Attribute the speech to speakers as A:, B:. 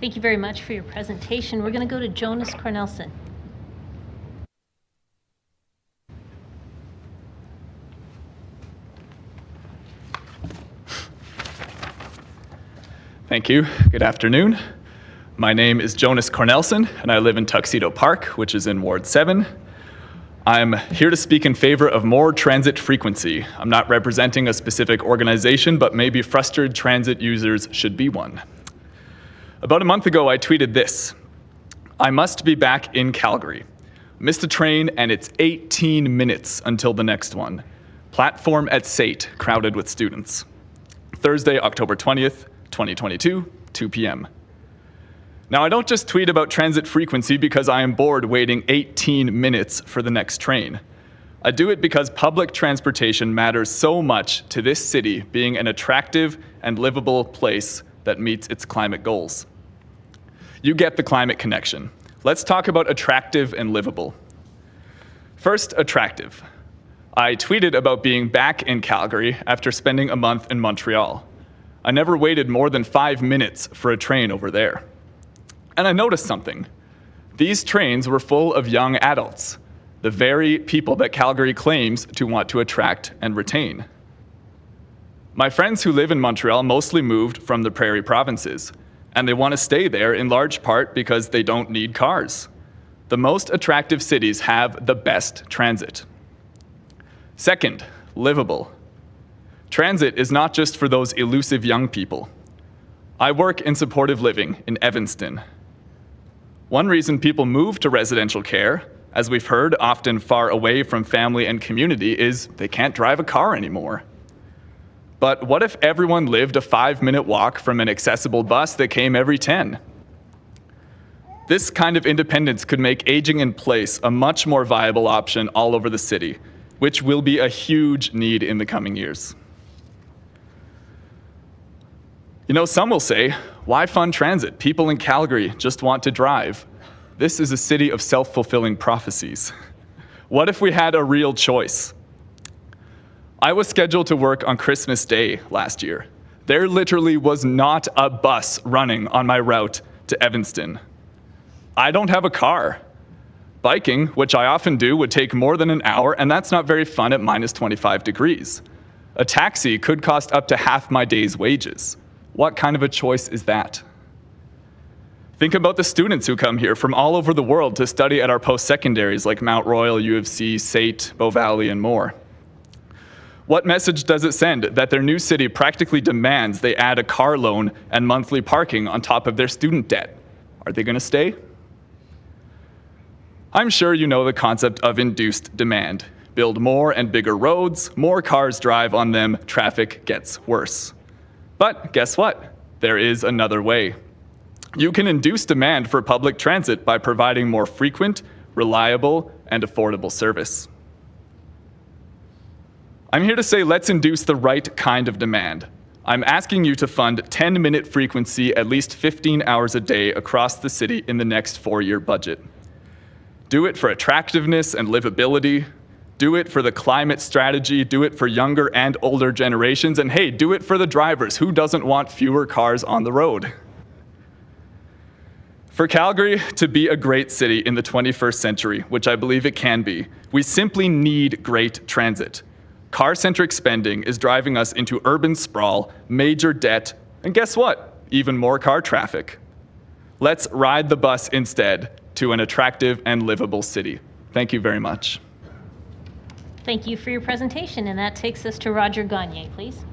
A: Thank you very much for your presentation. We're going to go to Jonas Cornelsen.
B: Thank you. Good afternoon. My name is Jonas Cornelsen, and I live in Tuxedo Park, which is in Ward 7. I'm here to speak in favor of more transit frequency. I'm not representing a specific organization, but maybe frustrated transit users should be one. About a month ago, I tweeted this: I must be back in Calgary. Missed a train, and it's 18 minutes until the next one. Platform at SAIT, crowded with students. Thursday, October 20th, 2022, 2 p.m. Now, I don't just tweet about transit frequency because I am bored waiting 18 minutes for the next train. I do it because public transportation matters so much to this city being an attractive and livable place that meets its climate goals. You get the climate connection. Let's talk about attractive and livable. First, attractive. I tweeted about being back in Calgary after spending a month in Montreal. I never waited more than 5 minutes for a train over there. And I noticed something. These trains were full of young adults, the very people that Calgary claims to want to attract and retain. My friends who live in Montreal mostly moved from the prairie provinces, and they want to stay there in large part because they don't need cars. The most attractive cities have the best transit. Second, livable. Transit is not just for those elusive young people. I work in supportive living in Evanston. One reason people move to residential care, as we've heard, often far away from family and community, is they can't drive a car anymore. But what if everyone lived a 5-minute walk from an accessible bus that came every 10? This kind of independence could make aging in place a much more viable option all over the city, which will be a huge need in the coming years. You know, some will say, why fund transit? People in Calgary just want to drive. This is a city of self-fulfilling prophecies. What if we had a real choice? I was scheduled to work on Christmas Day last year. There literally was not a bus running on my route to Evanston. I don't have a car. Biking, which I often do, would take more than an hour, and that's not very fun at minus 25 degrees. A taxi could cost up to half my day's wages. What kind of a choice is that? Think about the students who come here from all over the world to study at our post-secondaries like Mount Royal, U of C, SAIT, Bow Valley, and more. What message does it send that their new city practically demands they add a car loan and monthly parking on top of their student debt? Are they going to stay? I'm sure you know the concept of induced demand. Build more and bigger roads, more cars drive on them, traffic gets worse. But guess what? There is another way. You can induce demand for public transit by providing more frequent, reliable, and affordable service. I'm here to say let's induce the right kind of demand. I'm asking you to fund 10-minute frequency at least 15 hours a day across the city in the next 4-year budget. Do it for attractiveness and livability. Do it for the climate strategy, do it for younger and older generations, and hey, do it for the drivers. Who doesn't want fewer cars on the road? For Calgary to be a great city in the 21st century, which I believe it can be, we simply need great transit. Car-centric spending is driving us into urban sprawl, major debt, and guess what? Even more car traffic. Let's ride the bus instead to an attractive and livable city. Thank you very much.
A: Thank you for your presentation, and that takes us to Roger Gagne, please.